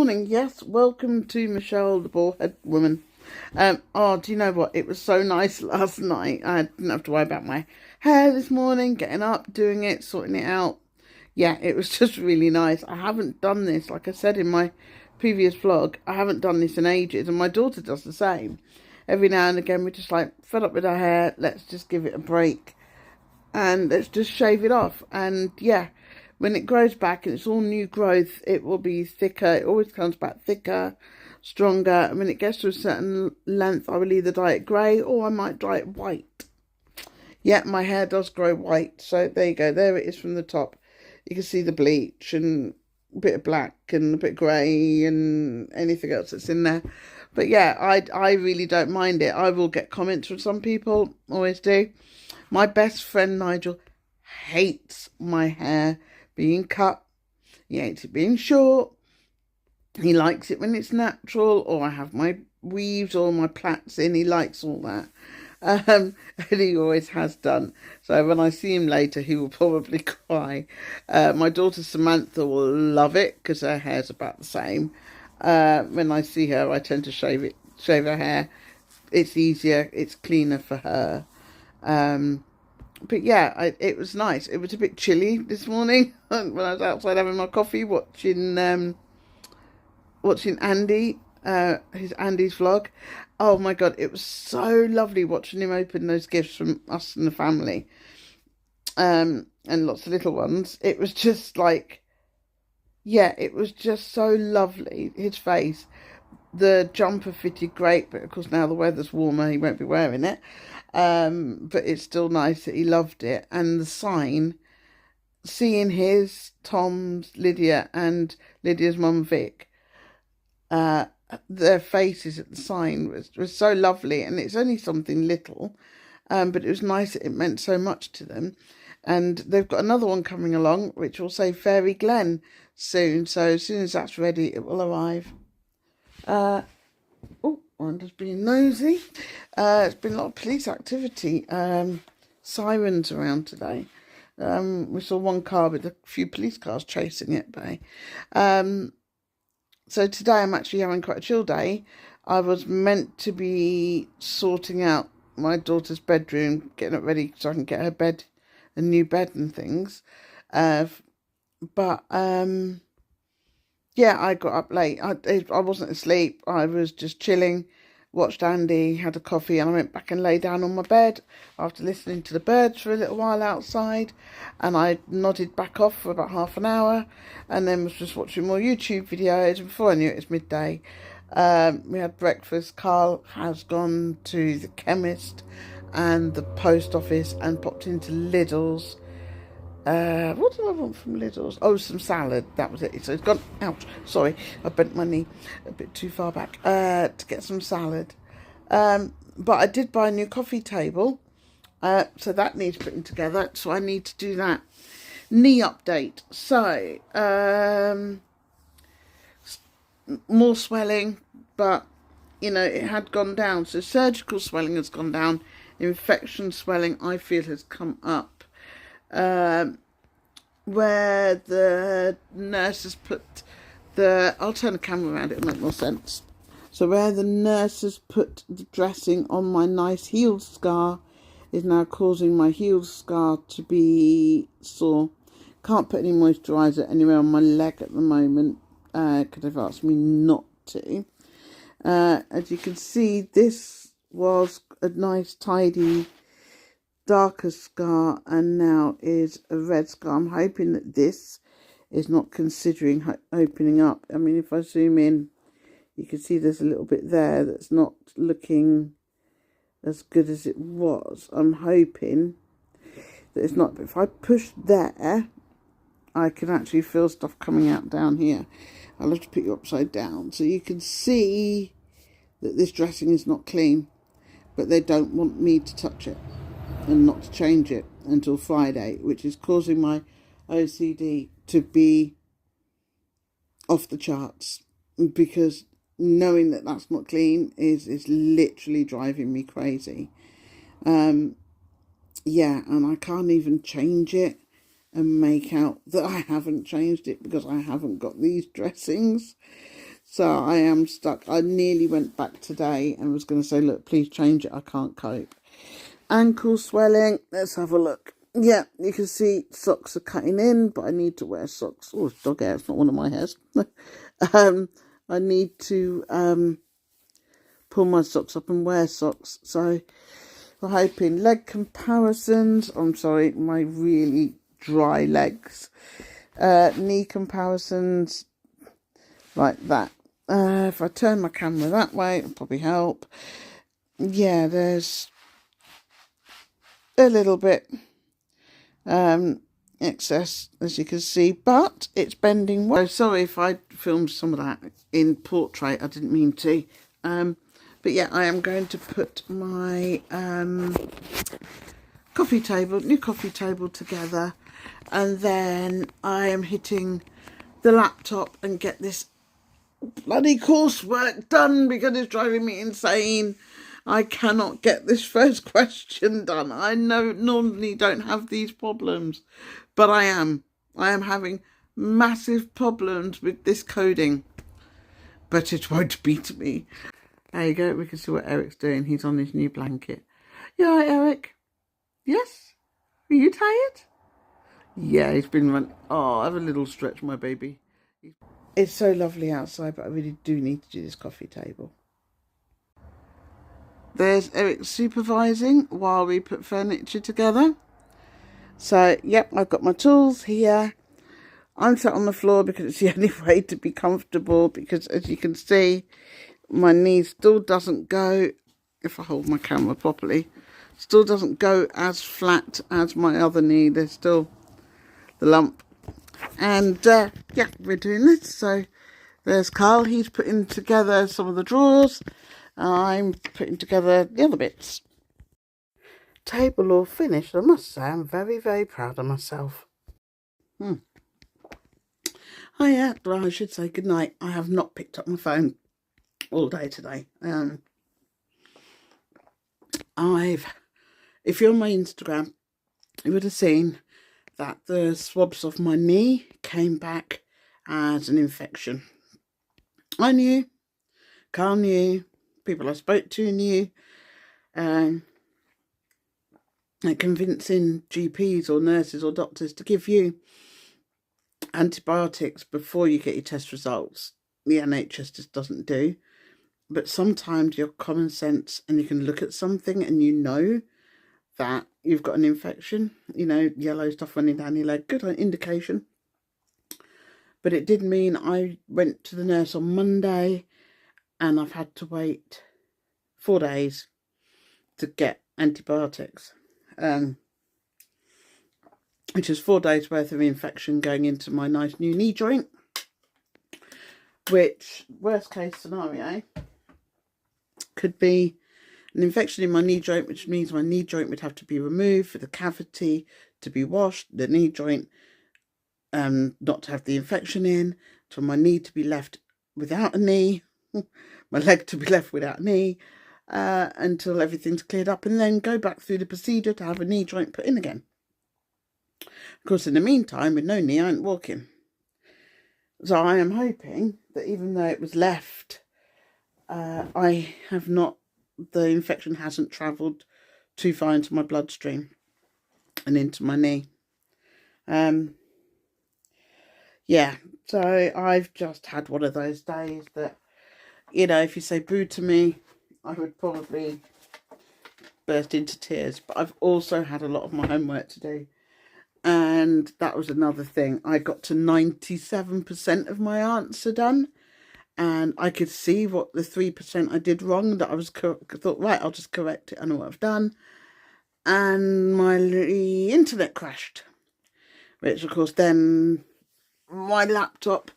morning. Yes, welcome to Michelle, the bald-head woman. Do you know what? It was so nice last night. I didn't have to worry about my hair this morning, getting up, doing it, sorting it out. Yeah, it was just really nice. I haven't done this, like I said in my previous vlog, I haven't done this in ages, and my daughter does the same. Every now and again, we're just like, fed up with our hair, let's just give it a break, and let's just shave it off. And yeah, when it grows back and it's all new growth, it will be thicker. It always comes back thicker, stronger. And when it gets to a certain length, I will either dye it grey or I might dye it white. Yeah, my hair does grow white. So there you go. There it is from the top. You can see the bleach and a bit of black and a bit grey and anything else that's in there. But yeah, I really don't mind it. I will get comments from some people, always do. My best friend Nigel hates my hair being cut. He hates it being short. He likes it when it's natural, or I have my weaves or my plaits in. He likes all that. And he always has done. So when I see him later, he will probably cry. My daughter Samantha will love it because her hair's about the same. When I see her, I tend to shave her hair. It's easier, it's cleaner for her. But yeah, it was nice. It was a bit chilly this morning when I was outside having my coffee, watching Andy, Andy's vlog. Oh my God, it was so lovely watching him open those gifts from us and the family, and lots of little ones. It was just like, yeah, it was just so lovely. His face. The jumper fitted great, but of course now the weather's warmer, he won't be wearing it. But it's still nice that he loved it. And the sign, seeing his, Tom's, Lydia, and Lydia's mum Vic, their faces at the sign was so lovely. And it's only something little, but it was nice that it meant so much to them. And they've got another one coming along, which will say Fairy Glen soon. So as soon as that's ready, it will arrive. I'm just being nosy. It's been a lot of police activity. Sirens around today. We saw one car with a few police cars chasing it by. So today I'm actually having quite a chill day. I was meant to be sorting out my daughter's bedroom, getting it ready so I can get her bed, a new bed and things. Yeah, I got up late. I wasn't asleep. I was just chilling, watched Andy, had a coffee, and I went back and lay down on my bed after listening to the birds for a little while outside. And I nodded back off for about half an hour and then was just watching more YouTube videos. And before I knew it, it's midday. We had breakfast. Carl has gone to the chemist and the post office and popped into Lidl's. What do I want from Lidl's? Oh, some salad. That was it. So it's gone. Ouch. Sorry, I bent my knee a bit too far back. To get some salad. But I did buy a new coffee table. So that needs putting together. So I need to do that. Knee update. So, more swelling, but you know, it had gone down. So surgical swelling has gone down. Infection swelling, I feel, has come up. Where the nurses put I'll turn the camera around, it'll make more sense. So where the nurses put the dressing on my nice healed scar is now causing my healed scar to be sore. Can't put any moisturiser anywhere on my leg at the moment because they've asked me not to. As you can see, this was a nice tidy darker scar and now is a red scar. I'm hoping that this is not considering opening up. I mean, if I zoom in, you can see there's a little bit there that's not looking as good as it was. I'm hoping that it's not, but if I push there, I can actually feel stuff coming out down here. I'll have to put you upside down so you can see that this dressing is not clean, but they don't want me to touch it and not to change it until Friday, which is causing my OCD to be off the charts, because knowing that that's not clean is literally driving me crazy. Yeah, and I can't even change it and make out that I haven't changed it because I haven't got these dressings. So I am stuck. I nearly went back today and was going to say, look, please change it. I can't cope. Ankle swelling. Let's have a look. Yeah, you can see socks are cutting in, but I need to wear socks. Oh, it's dog hair. It's not one of my hairs. I need to pull my socks up and wear socks. So we're hoping leg comparisons. I'm sorry, my really dry legs. Knee comparisons like that. If I turn my camera that way, it'll probably help. Yeah, there's a little bit excess, as you can see, but it's bending well. So sorry if I filmed some of that in portrait. I didn't mean to. But yeah, I am going to put my new coffee table together, and then I am hitting the laptop and get this bloody coursework done because it's driving me insane. I cannot get this first question done. I normally don't have these problems, but I am having massive problems with this coding, but it won't beat me. There you go. We can see what Eric's doing. He's on his new blanket. You all right, Eric? Yes? Are you tired? Yeah, he's been running. Oh, have a little stretch, my baby. It's so lovely outside, but I really do need to do this coffee table. There's Eric supervising while we put furniture together. So, yep, I've got my tools here. I'm sat on the floor because it's the only way to be comfortable, because as you can see, my knee still doesn't go, if I hold my camera properly, still doesn't go as flat as my other knee. There's still the lump. And yeah, we're doing this. So there's Carl. He's putting together some of the drawers. I'm putting together the other bits. Table all finished. I must say I'm very, very proud of myself. Oh yeah, well, I should say good night. I have not picked up my phone all day today. If you're on my Instagram, you would have seen that the swabs of my knee came back as an infection. I knew, Carl knew, people I spoke to knew, and convincing GPs or nurses or doctors to give you antibiotics before you get your test results, the NHS just doesn't do. But sometimes your common sense, and you can look at something and you know that you've got an infection, yellow stuff running down your leg, good indication. But it did mean I went to the nurse on Monday and I've had to wait 4 days to get antibiotics, which is 4 days worth of infection going into my nice new knee joint, which, worst case scenario, could be an infection in my knee joint, which means my knee joint would have to be removed for the cavity to be washed, the knee joint not to have the infection in, for my knee to be left without a knee, my leg to be left without a knee, until everything's cleared up, and then go back through the procedure to have a knee joint put in again. Of course, in the meantime, with no knee, I ain't walking. So I am hoping that even though it was left, I have not, the infection hasn't travelled too far into my bloodstream and into my knee. Yeah, so I've just had one of those days that, if you say boo to me, I would probably burst into tears. But I've also had a lot of my homework to do. And that was another thing. I got to 97% of my answer done. And I could see what the 3% I did wrong, that I thought, right, I'll just correct it. I know what I've done. And my internet crashed. Which, of course, then my laptop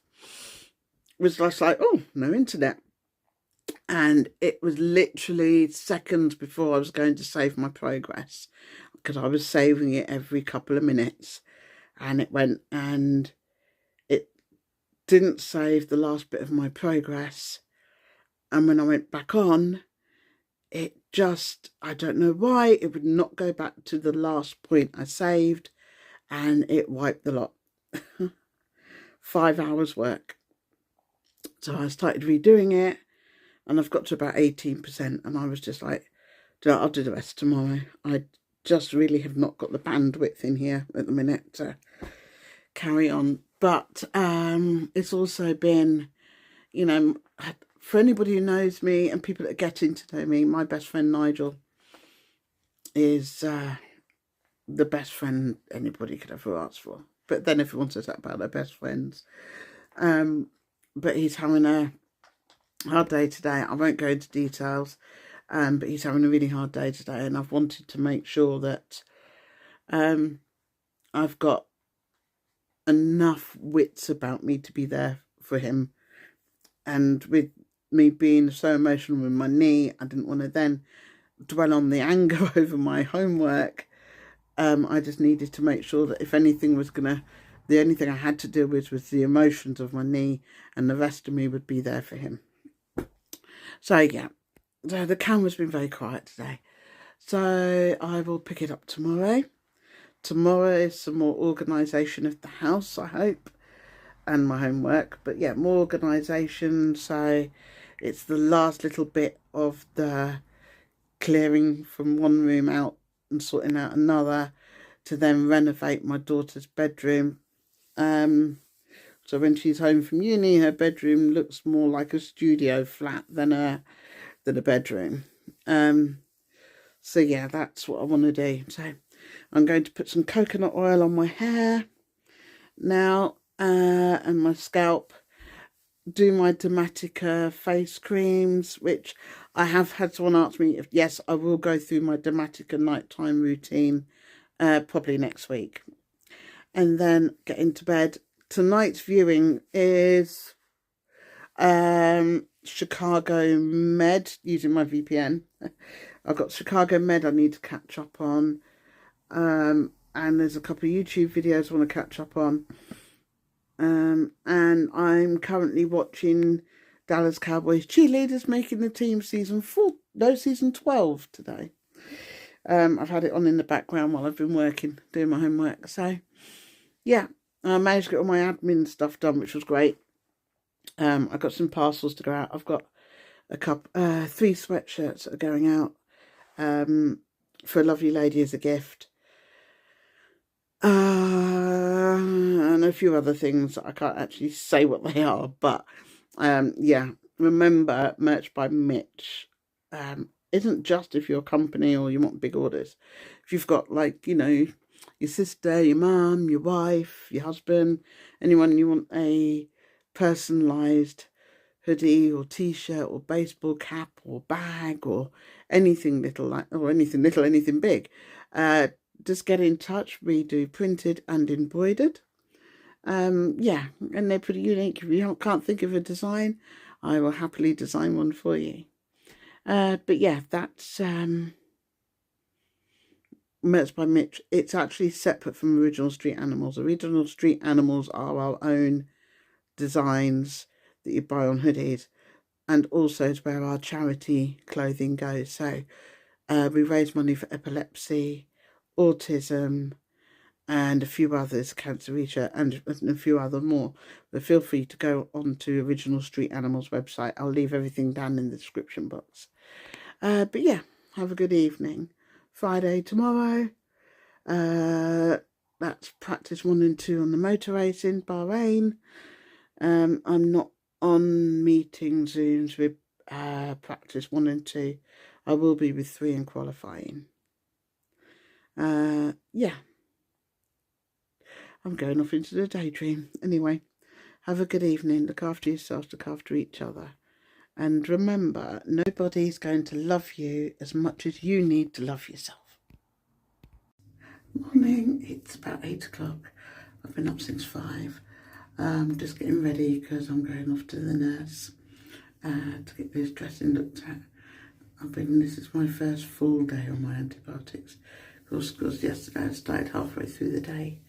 was just like, oh, no internet. And it was literally seconds before I was going to save my progress, because I was saving it every couple of minutes, and it went, and it didn't save the last bit of my progress. And when I went back on, it just, I don't know why, it would not go back to the last point I saved, and it wiped the lot. 5 hours work. So I started redoing it, and I've got to about 18%, and I was just like, I'll do the rest tomorrow. I just really have not got the bandwidth in here at the minute to carry on. But it's also been, you know, for anybody who knows me and people that are getting to know me, my best friend Nigel is the best friend anybody could ever ask for. But then everyone says that about their best friends. But he's having a hard day today. I won't go into details, but he's having a really hard day today, and I've wanted to make sure that I've got enough wits about me to be there for him. And with me being so emotional with my knee, I didn't want to then dwell on the anger over my homework. I just needed to make sure that if anything was the only thing I had to deal with was the emotions of my knee, and the rest of me would be there for him. So yeah, so the camera's been very quiet today. So I will pick it up tomorrow. Tomorrow is some more organisation of the house, I hope, and my homework. But yeah, more organisation. So it's the last little bit of the clearing from one room out and sorting out another, to then renovate my daughter's bedroom. So when she's home from uni, her bedroom looks more like a studio flat than a bedroom. So yeah, that's what I want to do. So I'm going to put some coconut oil on my hair now, and my scalp. Do my Dermatica face creams, which I have had someone ask me if yes, I will go through my Dermatica nighttime routine probably next week, and then get into bed. Tonight's viewing is Chicago Med, using my VPN. I've got Chicago Med I need to catch up on, and there's a couple of YouTube videos I want to catch up on. And I'm currently watching Dallas Cowboys cheerleaders making the team season 12 today. I've had it on in the background while I've been working, doing my homework. So yeah, I managed to get all my admin stuff done, which was great. I've got some parcels to go out. I've got a couple, 3 sweatshirts that are going out for a lovely lady as a gift. And a few other things I can't actually say what they are, but yeah, remember, merch by Mitch isn't just if you're a company or you want big orders. If you've got, like, you know, your sister, your mum, your wife, your husband, anyone you want a personalised hoodie or t-shirt or baseball cap or bag or anything little, like, or anything little, anything big, just get in touch. We do printed and embroidered. Yeah, and they're pretty unique. If you can't think of a design, I will happily design one for you. But yeah, that's Merch by Mitch. It's actually separate from Original Street Animals. Original Street Animals are our own designs that you buy on hoodies, and also it's where our charity clothing goes. So we raise money for epilepsy, autism, and a few others, cancer research, and a few other more. But feel free to go on to Original Street Animals website. I'll leave everything down in the description box. But yeah, have a good evening. Friday tomorrow. That's practice 1 and 2 on the motor race in Bahrain. I'm not on meeting Zooms with practice 1 and 2. I will be with 3 in qualifying. Yeah. I'm going off into the daydream. Anyway, have a good evening. Look after yourselves, look after each other. And remember, nobody's going to love you as much as you need to love yourself. Morning, it's about 8 o'clock. I've been up since 5. Just getting ready because I'm going off to the nurse to get this dressing looked at. This is my first full day on my antibiotics. Because yesterday I started halfway through the day.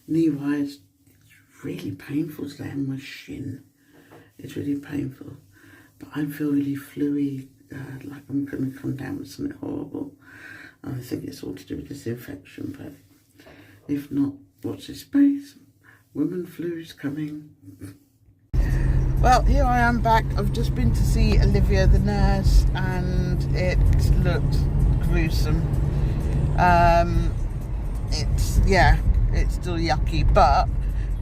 Knee-wise, it's really painful today on my shin. It's really painful. But I feel really fluey, like I'm going to come down with something horrible. I think it's all to do with this infection, but if not, watch this space. Woman flu's coming. Well, here I am back. I've just been to see Olivia, the nurse, and it looked gruesome. It's still yucky, but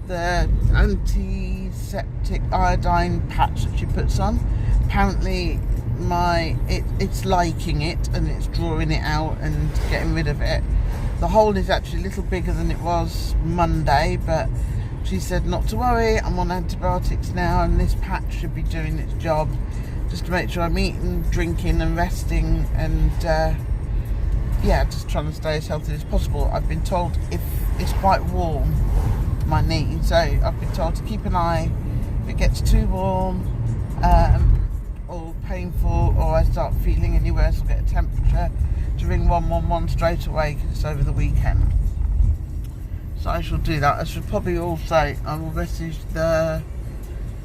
the antiseptic iodine patch that she puts on, apparently it's liking it and it's drawing it out and getting rid of it. The hole is actually a little bigger than it was Monday, but she said not to worry, I'm on antibiotics now and this patch should be doing its job, just to make sure I'm eating, drinking and resting, and just trying to stay as healthy as possible. I've been told if it's quite warm, my knee, so I've been told to keep an eye if it gets too warm or painful, or I start feeling any worse or get a temperature, to ring 111 straight away because it's over the weekend. So I shall do that. I should probably also, I will message the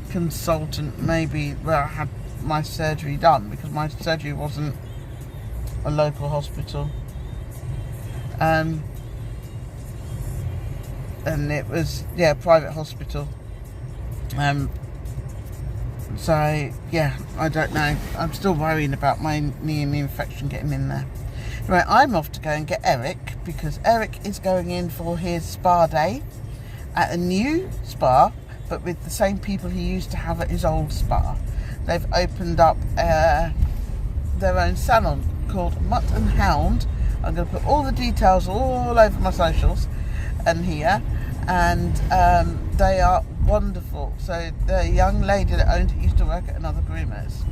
consultant maybe where I had my surgery done, because my surgery wasn't a local hospital. And it was, private hospital. So, I don't know. I'm still worrying about my knee and the infection getting in there. Right, I'm off to go and get Eric, because Eric is going in for his spa day at a new spa, but with the same people he used to have at his old spa. They've opened up their own salon called Mutt and Hound. I'm going to put all the details all over my socials and here, and they are wonderful. So the young lady that owned it used to work at another groomer's,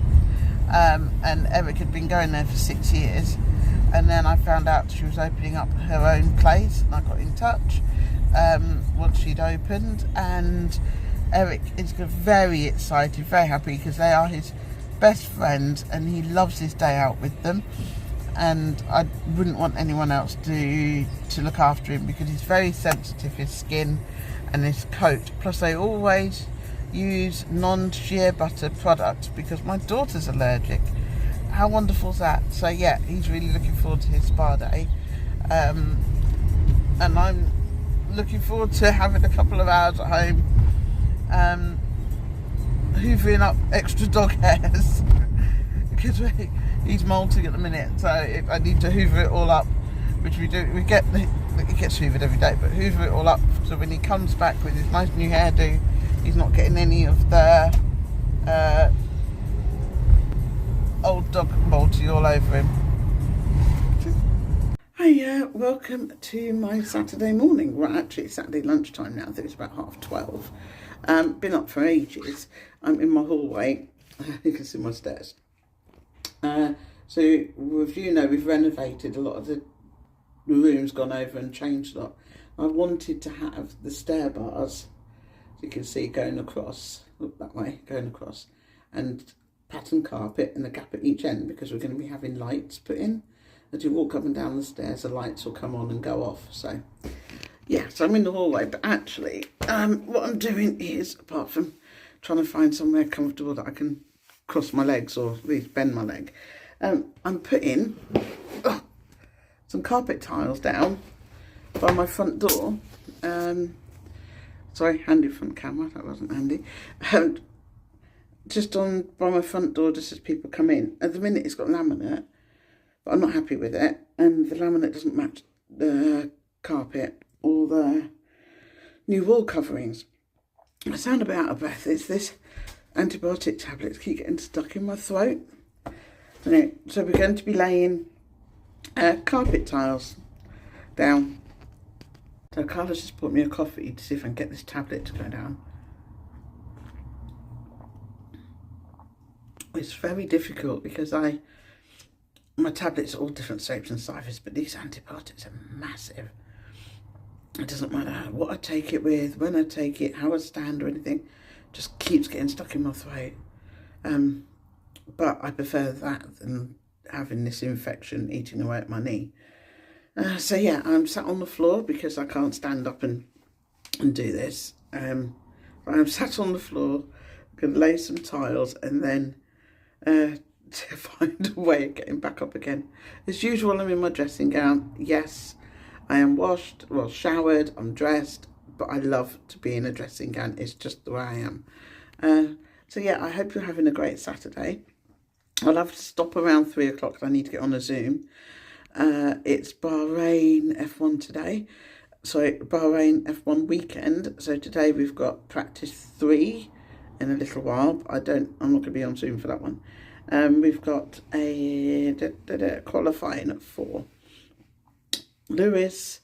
and Eric had been going there for 6 years. And then I found out she was opening up her own place, and I got in touch once she'd opened. And Eric is very excited, very happy, because they are his best friends and he loves his day out with them. And I wouldn't want anyone else to look after him, because he's very sensitive, his skin and his coat. Plus they always use non-shea butter products because my daughter's allergic. How wonderful is that? So he's really looking forward to his spa day, and I'm looking forward to having a couple of hours at home, hoovering up extra dog hairs because he's molting at the minute, so I need to hoover it all up, which we do. It gets hoovered every day, but hoover it all up so when he comes back with his nice new hairdo, he's not getting any of the old dog molty all over him. Hiya, welcome to my Saturday morning. Well, actually it's Saturday lunchtime now. I think it's about 12:30. Been up for ages. I'm in my hallway. You can see my stairs. So we've renovated a lot of the rooms, gone over and changed a lot. I wanted to have the stair bars, so you can see going across, look that way, going across, and pattern carpet and a gap at each end, because we're going to be having lights put in. As you walk up and down the stairs, the lights will come on and go off. So so I'm in the hallway, but actually what I'm doing is, apart from trying to find somewhere comfortable that I can cross my legs or at least bend my leg, I'm putting some carpet tiles down by my front door. Sorry, handy front camera, that wasn't handy. Just by my front door, just as people come in. At the minute it's got laminate, but I'm not happy with it, and the laminate doesn't match the carpet or the new wall coverings. I sound a bit out of breath. It's this antibiotic tablets keep getting stuck in my throat. Anyway, so we're going to be laying carpet tiles down. So Carla's just bought me a coffee to see if I can get this tablet to go down. It's very difficult because my tablets are all different shapes and sizes, but these antibiotics are massive. It doesn't matter what I take it with, when I take it, how I stand or anything, just keeps getting stuck in my throat. But I prefer that than having this infection eating away at my knee. So I'm sat on the floor because I can't stand up and do this. I'm sat on the floor, I'm going to lay some tiles and then to find a way of getting back up again. As usual, I'm in my dressing gown. Yes, I am washed, showered, I'm dressed, but I love to be in a dressing gown. It's just the way I am. So yeah, I hope you're having a great Saturday. I'll have to stop around 3 o'clock because I need to get on a Zoom. It's Bahrain F1 today. So Bahrain F1 weekend. So today we've got practice 3 in a little while. I'm not going to be on Zoom for that one. We've got a qualifying at 4. Lewis,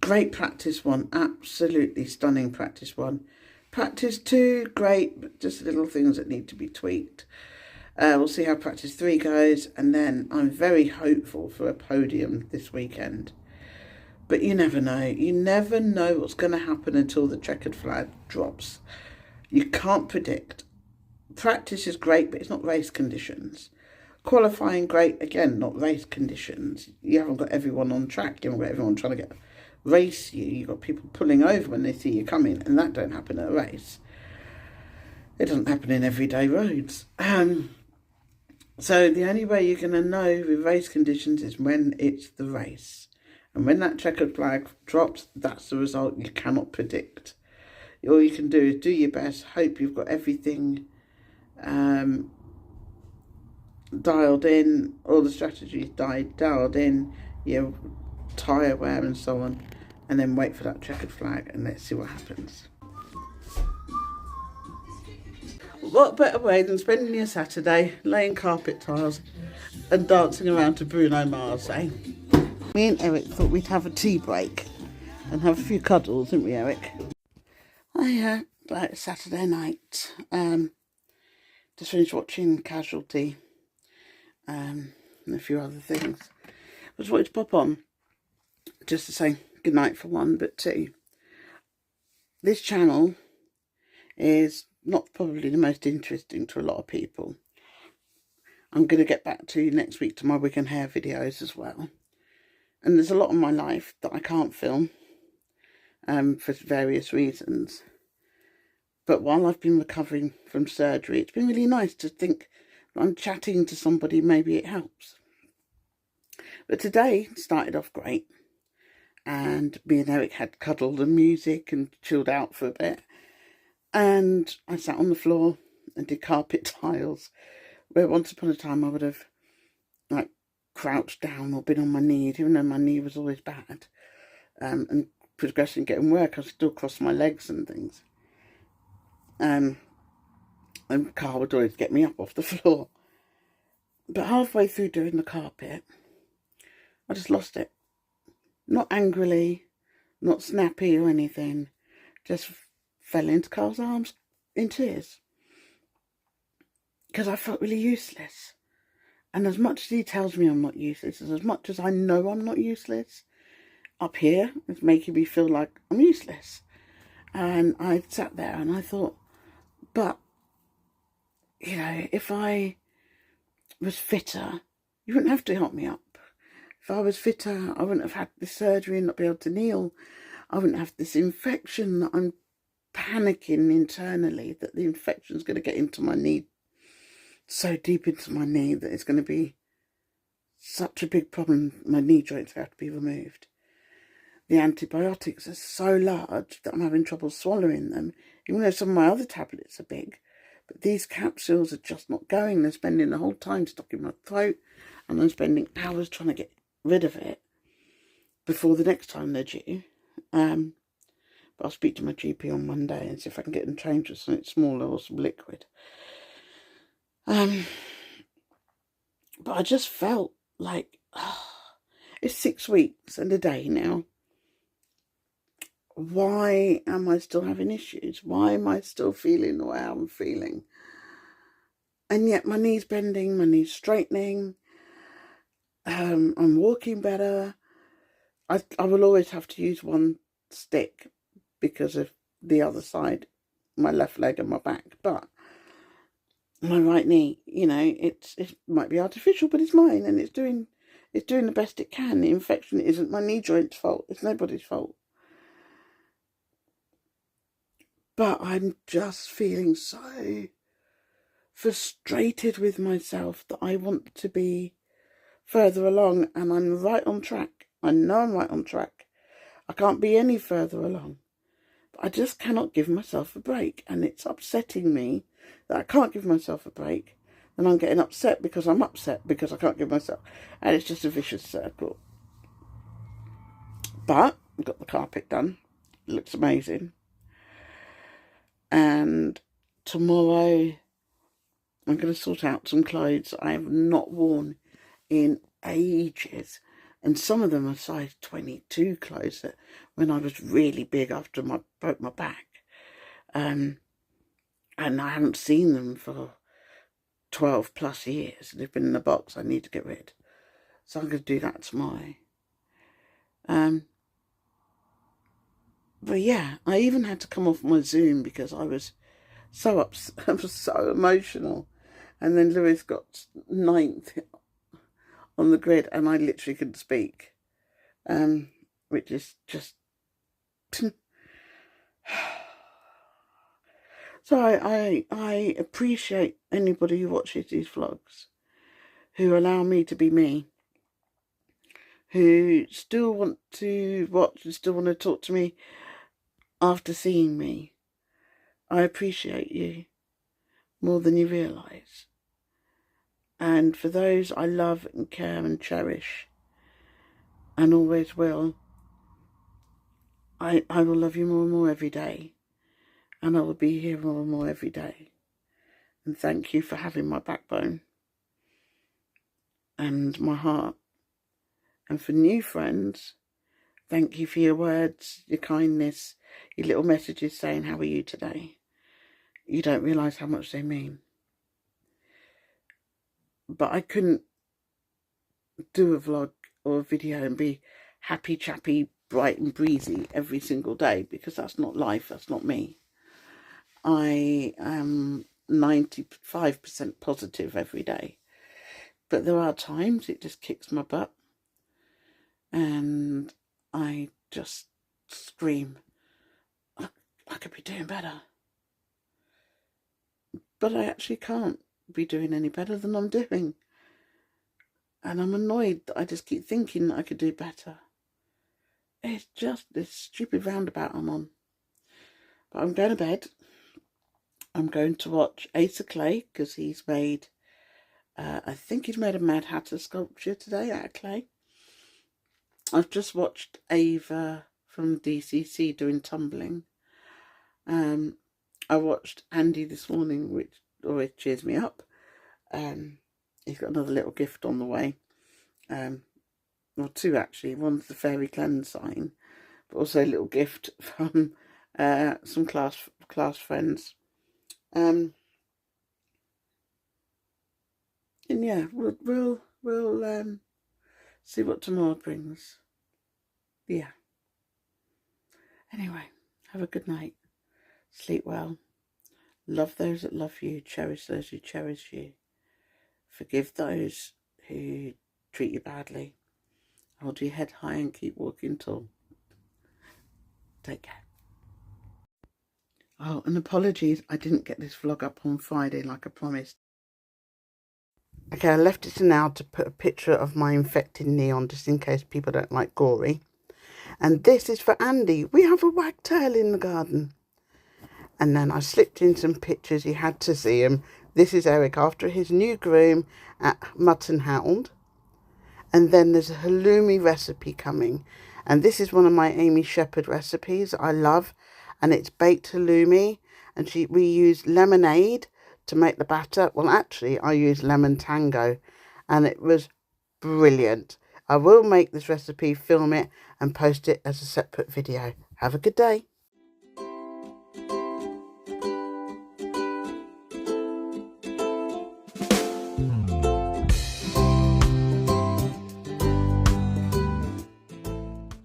great practice 1, absolutely stunning practice 1. Practice 2, great, but just little things that need to be tweaked. We'll see how practice 3 goes, and then I'm very hopeful for a podium this weekend. But you never know. You never know what's going to happen until the checkered flag drops. You can't predict. Practice is great, but it's not race conditions. Qualifying, great, again, not race conditions. You haven't got everyone on track. You haven't got everyone trying to race you. You've got people pulling over when they see you coming, and that don't happen at a race. It doesn't happen in everyday roads. So the only way you're going to know with race conditions is when it's the race. And when that checkered flag drops, that's the result you cannot predict. All you can do is do your best, hope you've got everything dialed in, all the strategies dialed in, your tyre wear and so on, and then wait for that checkered flag and let's see what happens. What better way than spending your Saturday laying carpet tiles and dancing around to Bruno Mars, eh? Me and Eric thought we'd have a tea break and have a few cuddles, didn't we, Eric? Oh, like Saturday night. Just finished watching Casualty and a few other things. I just wanted to pop on just to say good night for one, but two. This channel is not probably the most interesting to a lot of people. I'm going to get back to next week to my wig and hair videos as well. And there's a lot of my life that I can't film for various reasons. But while I've been recovering from surgery, it's been really nice to think I'm chatting to somebody, maybe it helps. But today started off great. And me and Eric had cuddled and music and chilled out for a bit. And I sat on the floor and did carpet tiles, where once upon a time I would have like crouched down or been on my knee, even though my knee was always bad. And progressing, getting work, I still cross my legs and things. And Carl would always get me up off the floor. But halfway through doing the carpet, I just lost it. Not angrily, not snappy or anything, just fell into Carl's arms in tears. Because I felt really useless. And as much as he tells me I'm not useless, as much as I know I'm not useless, up here, it's making me feel like I'm useless. And I sat there and I thought, but, you know, if I was fitter, you wouldn't have to help me up. If I was fitter, I wouldn't have had this surgery and not be able to kneel. I wouldn't have this infection that I'm panicking internally that the infection's going to get into my knee, so deep into my knee that it's going to be such a big problem. My knee joints have to be removed. The antibiotics are so large that I'm having trouble swallowing them, even though some of my other tablets are big. But these capsules are just not going. They're spending the whole time stuck in my throat, and I'm spending hours trying to get rid of it before the next time they're due. But I'll speak to my GP on Monday and see if I can get them changed with something smaller or some liquid. But I just felt like, it's 6 weeks and a day now. Why am I still having issues? Why am I still feeling the way I'm feeling? And yet my knee's bending, my knee's straightening. I'm walking better. I will always have to use one stick because of the other side, my left leg and my back. But my right knee, you know, it might be artificial, but it's mine, and it's doing the best it can. The infection isn't my knee joint's fault. It's nobody's fault. But I'm just feeling so frustrated with myself that I want to be further along, and I'm right on track. I know I'm right on track. I can't be any further along. But I just cannot give myself a break, and it's upsetting me that I can't give myself a break, then I'm getting upset because I'm upset because I can't give myself, and it's just a vicious circle. But I've got the carpet done. It looks amazing. And tomorrow I'm going to sort out some clothes I have not worn in ages. And some of them are size 22 clothes that when I was really big after I broke my back. And I haven't seen them for 12 plus years. They've been in a box I need to get rid. So I'm going to do that tomorrow. But yeah, I even had to come off my Zoom because I was so upset. I was so emotional. And then Lewis got 9th on the grid and I literally couldn't speak. Which is just... So I appreciate anybody who watches these vlogs, who allow me to be me, who still want to watch and still want to talk to me after seeing me. I appreciate you more than you realise. And for those I love and care and cherish, and always will, I will love you more and more every day. And I will be here more and more every day. And thank you for having my backbone and my heart. And for new friends, thank you for your words, your kindness, your little messages saying, how are you today? You don't realise how much they mean. But I couldn't do a vlog or a video and be happy, chappy, bright and breezy every single day, because that's not life, that's not me. I am 95% positive every day. But there are times it just kicks my butt. And I just scream, I could be doing better. But I actually can't be doing any better than I'm doing. And I'm annoyed that I just keep thinking I could do better. It's just this stupid roundabout I'm on. But I'm going to bed. I'm going to watch Asa Clay, because he's made, I think he's made a Mad Hatter sculpture today out of clay. I've just watched Ava from DCC doing tumbling. I watched Andy this morning, which always cheers me up. He's got another little gift on the way. Well, two actually. One's the Fairy Cleanse sign, but also a little gift from some class friends. And yeah, we'll see what tomorrow brings. Yeah. Anyway, have a good night. Sleep well. Love those that love you. Cherish those who cherish you. Forgive those who treat you badly. Hold your head high and keep walking tall. Take care. Oh, and apologies, I didn't get this vlog up on Friday like I promised. Okay, I left it to now to put a picture of my infected knee on, just in case people don't like gory. And this is for Andy. We have a wagtail in the garden. And then I slipped in some pictures. You had to see him. This is Eric after his new groom at Mutt and Hound. And then there's a halloumi recipe coming. And this is one of my Amy Shepherd recipes I love. And it's baked halloumi. And we use lemonade to make the batter. Well, actually, I used lemon tango. And it was brilliant. I will make this recipe, film it, and post it as a separate video. Have a good day.